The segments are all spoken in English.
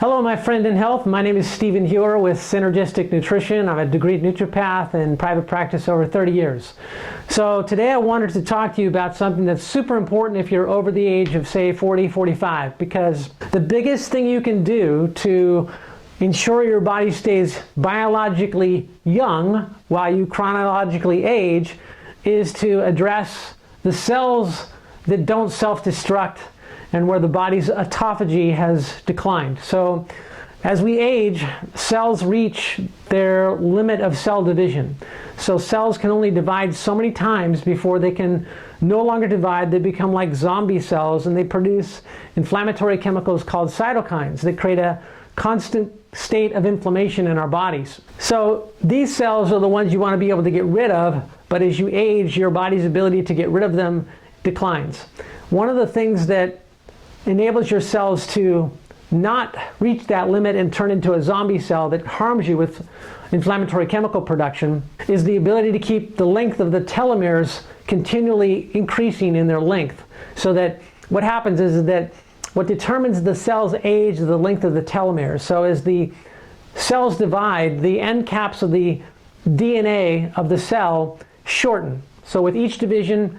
Hello, my friend in health. My name is Stephen Hewer with Synergistic Nutrition. I'm a degreed naturopath in private practice over 30 years. So today I wanted to talk to you about something that's super important if you're over the age of, say, 40, 45, because the biggest thing you can do to ensure your body stays biologically young while you chronologically age is to address the cells that don't self-destruct and where the body's autophagy has declined. So as we age, cells reach their limit of cell division. So cells can only divide so many times before they can no longer divide. They become like zombie cells, and they produce inflammatory chemicals called cytokines that create a constant state of inflammation in our bodies. So these cells are the ones you want to be able to get rid of, but as you age, your body's ability to get rid of them declines. One of the things that enables your cells to not reach that limit and turn into a zombie cell that harms you with inflammatory chemical production is the ability to keep the length of the telomeres continually increasing in their length. So that what happens is that what determines the cell's age is the length of the telomeres. So as the cells divide, the end caps of the DNA of the cell shorten. So with each division,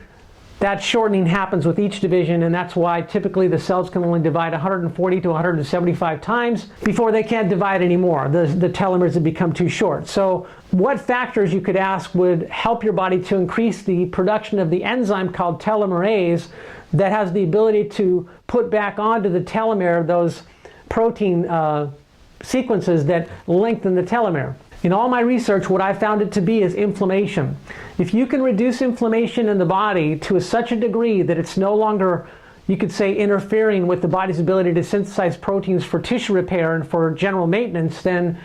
that shortening happens with each division, and that's why typically the cells can only divide 140 to 175 times before they can't divide anymore. The telomeres have become too short. So what factors, you could ask, would help your body to increase the production of the enzyme called telomerase that has the ability to put back onto the telomere those protein sequences that lengthen the telomere? In all my research, what I found it to be is inflammation. If you can reduce inflammation in the body to such a degree that it's no longer, you could say, interfering with the body's ability to synthesize proteins for tissue repair and for general maintenance, then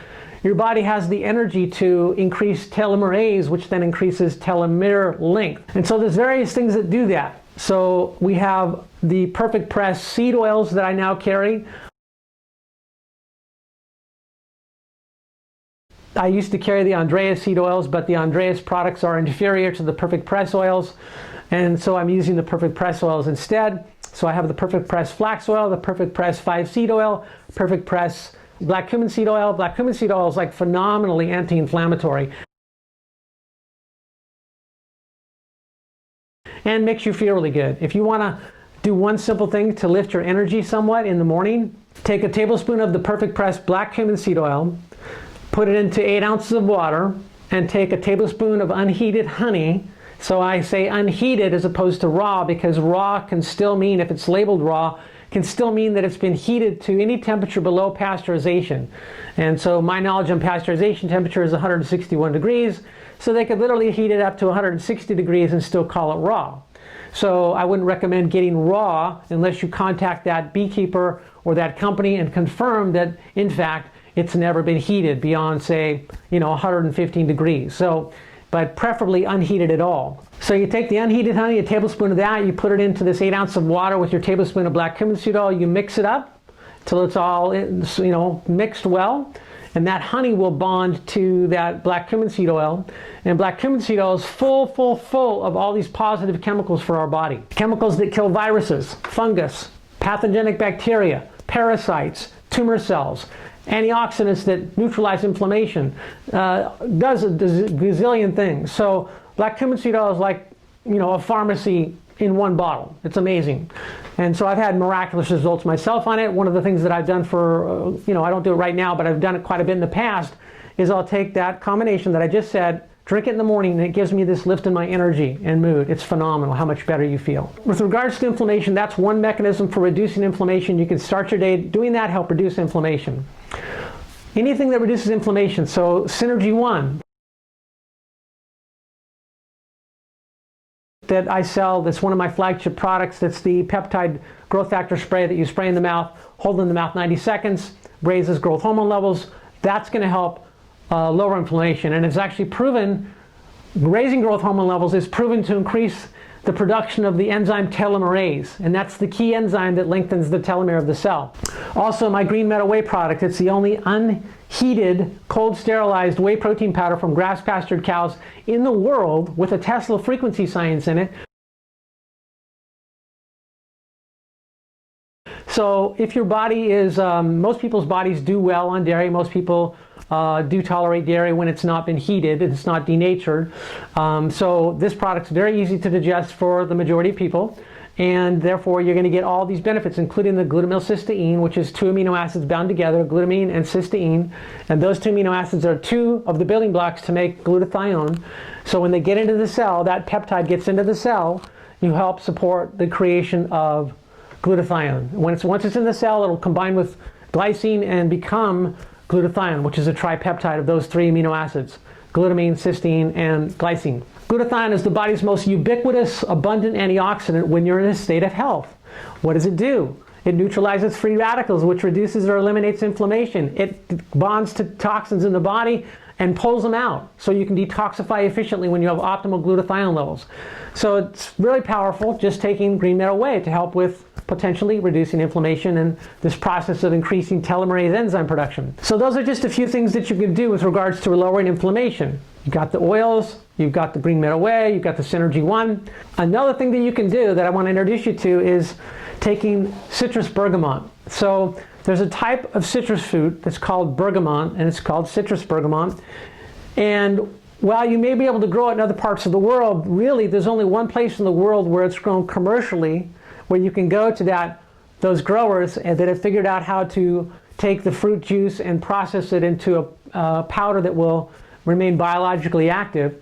your body has the energy to increase telomerase, which then increases telomere length. And so there's various things that do that. So we have the Perfect Press seed oils that I now carry. I used to carry the Andreas seed oils, but the Andreas products are inferior to the Perfect Press oils, and so I'm using the Perfect Press oils instead. So I have the Perfect Press flax oil, the Perfect Press 5 seed oil, Perfect Press black cumin seed oil. Black cumin seed oil is like phenomenally anti-inflammatory and makes you feel really good. If you want to do one simple thing to lift your energy somewhat in the morning, take a tablespoon of the Perfect Press black cumin seed oil, put it into 8 ounces of water, and take a tablespoon of unheated honey. So I say unheated as opposed to raw, because raw can still mean, if it's labeled raw, can still mean that it's been heated to any temperature below pasteurization. And so my knowledge on pasteurization temperature is 161 degrees, so they could literally heat it up to 160 degrees and still call it raw. So I wouldn't recommend getting raw unless you contact that beekeeper or that company and confirm that, in fact, it's never been heated beyond, say, 115 degrees. So, but preferably unheated at all. So you take the unheated honey, a tablespoon of that, you put it into this 8 ounces of water with your tablespoon of black cumin seed oil, you mix it up till it's all, mixed well, and that honey will bond to that black cumin seed oil. And black cumin seed oil is full of all these positive chemicals for our body. Chemicals that kill viruses, fungus, pathogenic bacteria, parasites, tumor cells, antioxidants that neutralize inflammation, does a gazillion things. So black cumin seed oil is like, a pharmacy in one bottle. It's amazing. And so I've had miraculous results myself on it. One of the things that I've done for, I don't do it right now, but I've done it quite a bit in the past, is I'll take that combination that I just said, drink it in the morning, and it gives me this lift in my energy and mood. It's phenomenal how much better you feel. With regards to inflammation, that's one mechanism for reducing inflammation. You can start your day doing that, help reduce inflammation. Anything that reduces inflammation, so Synergy 1 that I sell, that's one of my flagship products, that's the peptide growth factor spray that you spray in the mouth, hold in the mouth 90 seconds, raises growth hormone levels. That's going to help lower inflammation, and it's actually proven, raising growth hormone levels is proven to increase the production of the enzyme telomerase, and that's the key enzyme that lengthens the telomere of the cell. Also, my Green Meadow Whey product, it's the only unheated, cold sterilized whey protein powder from grass pastured cows in the world with a Tesla frequency science in it. So if your body is, most people's bodies do well on dairy. Most people do tolerate dairy when it's not been heated and it's not denatured. So this product's very easy to digest for the majority of people. And therefore, you're going to get all these benefits, including the glutamylcysteine, which is 2 amino acids bound together, glutamine and cysteine. And those 2 amino acids are 2 of the building blocks to make glutathione. So when they get into the cell, that peptide gets into the cell, you help support the creation of glutathione. Once it's in the cell, it'll combine with glycine and become glutathione, which is a tripeptide of those 3 amino acids, glutamine, cysteine, and glycine. Glutathione is the body's most ubiquitous, abundant antioxidant when you're in a state of health. What does it do? It neutralizes free radicals, which reduces or eliminates inflammation. It bonds to toxins in the body and pulls them out, so you can detoxify efficiently when you have optimal glutathione levels. So it's really powerful, just taking green metal whey to help with potentially reducing inflammation and this process of increasing telomerase enzyme production. So those are just a few things that you can do with regards to lowering inflammation. You've got the oils, you've got the green metal whey, you've got the Synergy 1. Another thing that you can do that I want to introduce you to is taking citrus bergamot. So there's a type of citrus fruit that's called bergamot, and it's called citrus bergamot. And while you may be able to grow it in other parts of the world, really there's only one place in the world where it's grown commercially, where you can go to those growers that have figured out how to take the fruit juice and process it into a powder that will remain biologically active.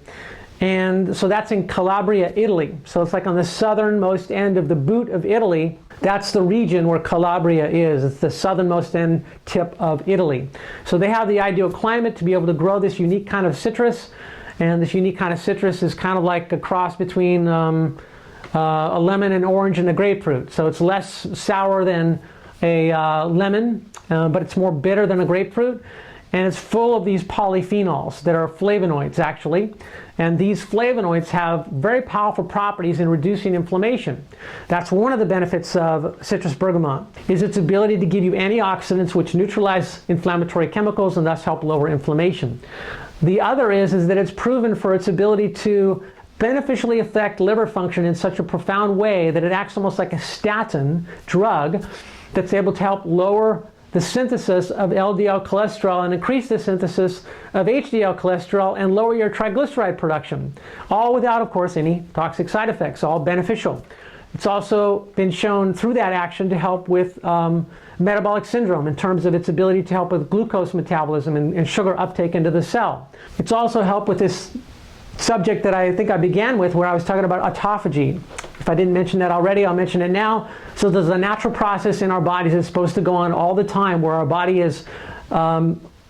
And so that's in Calabria, Italy. So it's like on the southernmost end of the boot of Italy. That's the region where Calabria is. It's the southernmost end tip of Italy. So they have the ideal climate to be able to grow this unique kind of citrus. And this unique kind of citrus is kind of like a cross between a lemon, an orange, and a grapefruit. So it's less sour than a lemon, but it's more bitter than a grapefruit. And it's full of these polyphenols that are flavonoids, actually. And these flavonoids have very powerful properties in reducing inflammation. That's one of the benefits of citrus bergamot, is its ability to give you antioxidants which neutralize inflammatory chemicals and thus help lower inflammation. The other is that it's proven for its ability to beneficially affect liver function in such a profound way that it acts almost like a statin drug that's able to help lower the synthesis of LDL cholesterol and increase the synthesis of HDL cholesterol and lower your triglyceride production, all without, of course, any toxic side effects, all beneficial. It's also been shown through that action to help with metabolic syndrome in terms of its ability to help with glucose metabolism and sugar uptake into the cell. It's also helped with this subject that I think I began with, where I was talking about autophagy. If I didn't mention that already, I'll mention it now. So there's a natural process in our bodies that's supposed to go on all the time, where our body is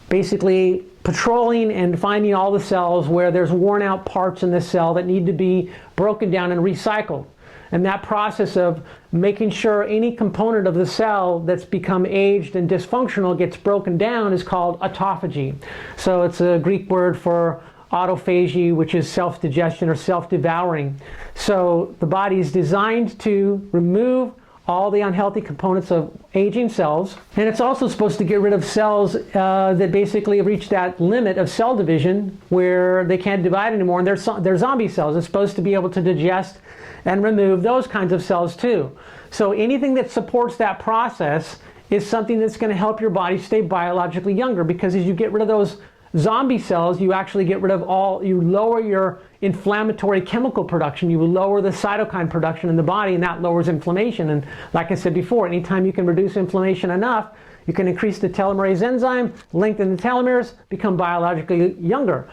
basically patrolling and finding all the cells where there's worn out parts in the cell that need to be broken down and recycled. And that process of making sure any component of the cell that's become aged and dysfunctional gets broken down is called autophagy. So it's a Greek word for autophagy, which is self-digestion or self-devouring. So the body is designed to remove all the unhealthy components of aging cells, and it's also supposed to get rid of cells that basically have reached that limit of cell division where they can't divide anymore, and they're zombie cells. It's supposed to be able to digest and remove those kinds of cells too. So anything that supports that process is something that's going to help your body stay biologically younger, because as you get rid of those zombie cells, you actually get rid of you lower your inflammatory chemical production, you lower the cytokine production in the body, and that lowers inflammation. And like I said before, anytime you can reduce inflammation enough, you can increase the telomerase enzyme, lengthen the telomeres, become biologically younger.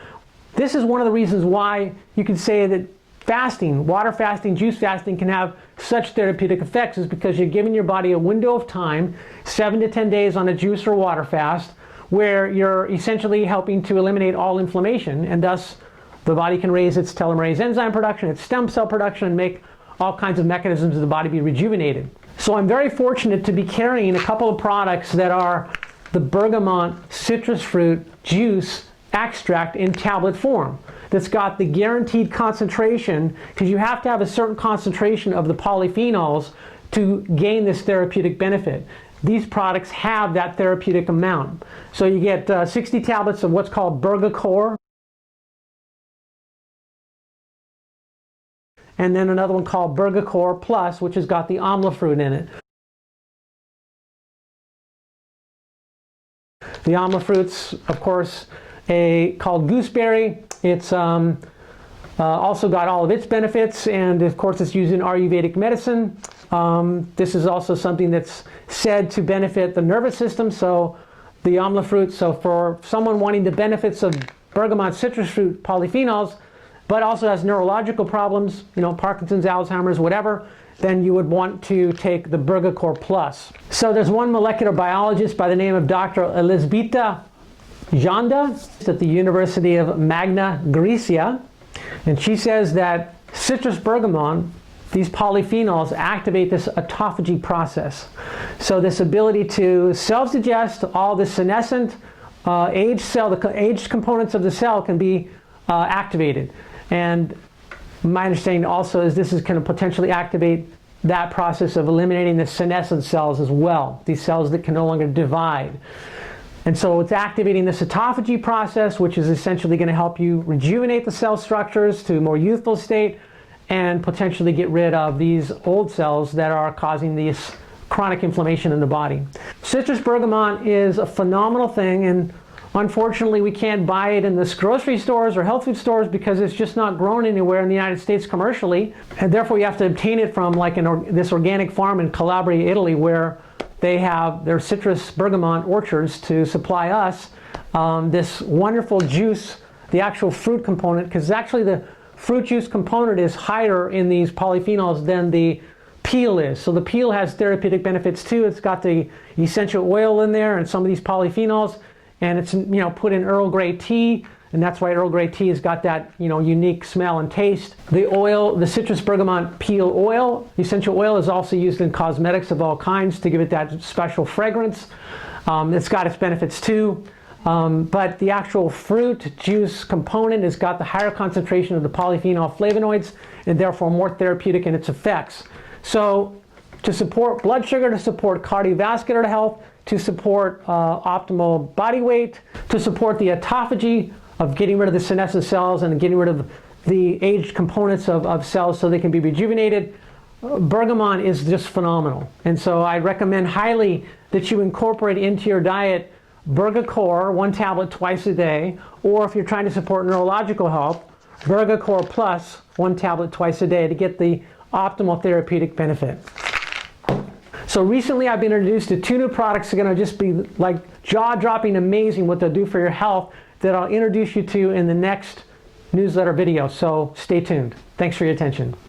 This is one of the reasons why you can say that fasting, water fasting, juice fasting can have such therapeutic effects, is because you're giving your body a window of time, 7 to 10 days on a juice or water fast, where you're essentially helping to eliminate all inflammation, and thus the body can raise its telomerase enzyme production, its stem cell production, and make all kinds of mechanisms of the body be rejuvenated. So I'm very fortunate to be carrying a couple of products that are the bergamot citrus fruit juice extract in tablet form that's got the guaranteed concentration, because you have to have a certain concentration of the polyphenols to gain this therapeutic benefit. These products have that therapeutic amount. So you get 60 tablets of what's called Bergamot, and then another one called Bergamot Plus, which has got the amla fruit in it. The amla fruits, of course, called gooseberry. It's also got all of its benefits, and of course it's used in Ayurvedic medicine. This is also something that's said to benefit the nervous system, so the amla fruit. So for someone wanting the benefits of bergamot citrus fruit polyphenols, but also has neurological problems, Parkinson's, Alzheimer's, whatever, then you would want to take the Bergamot Plus. So there's one molecular biologist by the name of Dr. Elisabetta Janda at the University of Magna Grecia, and she says that citrus bergamot, these polyphenols, activate this autophagy process. So this ability to self-digest all the senescent aged cell, the aged components of the cell can be activated. And my understanding also is this is going to potentially activate that process of eliminating the senescent cells as well, these cells that can no longer divide. And so it's activating this autophagy process, which is essentially going to help you rejuvenate the cell structures to a more youthful state and potentially get rid of these old cells that are causing this chronic inflammation in the body. Citrus bergamot is a phenomenal thing, and unfortunately we can't buy it in the grocery stores or health food stores because it's just not grown anywhere in the United States commercially, and therefore you have to obtain it from like this organic farm in Calabria, Italy, where they have their citrus bergamot orchards to supply us this wonderful juice, the actual fruit component, because actually the fruit juice component is higher in these polyphenols than the peel is. So the peel has therapeutic benefits too. It's got the essential oil in there and some of these polyphenols, and it's put in Earl Grey tea, and that's why Earl Grey tea has got that unique smell and taste. The oil, the citrus bergamot peel oil, essential oil, is also used in cosmetics of all kinds to give it that special fragrance. It's got its benefits too, but the actual fruit juice component has got the higher concentration of the polyphenol flavonoids and therefore more therapeutic in its effects. So to support blood sugar, to support cardiovascular health, to support optimal body weight, to support the autophagy of getting rid of the senescent cells and getting rid of the aged components of cells so they can be rejuvenated, bergamot is just phenomenal. And so I recommend highly that you incorporate into your diet Bergacore, 1 tablet twice a day, or if you're trying to support neurological health, Bergacore Plus, 1 tablet twice a day to get the optimal therapeutic benefit. So recently I've been introduced to 2 new products that are going to just be like jaw-dropping amazing what they'll do for your health that I'll introduce you to in the next newsletter video. So stay tuned. Thanks for your attention.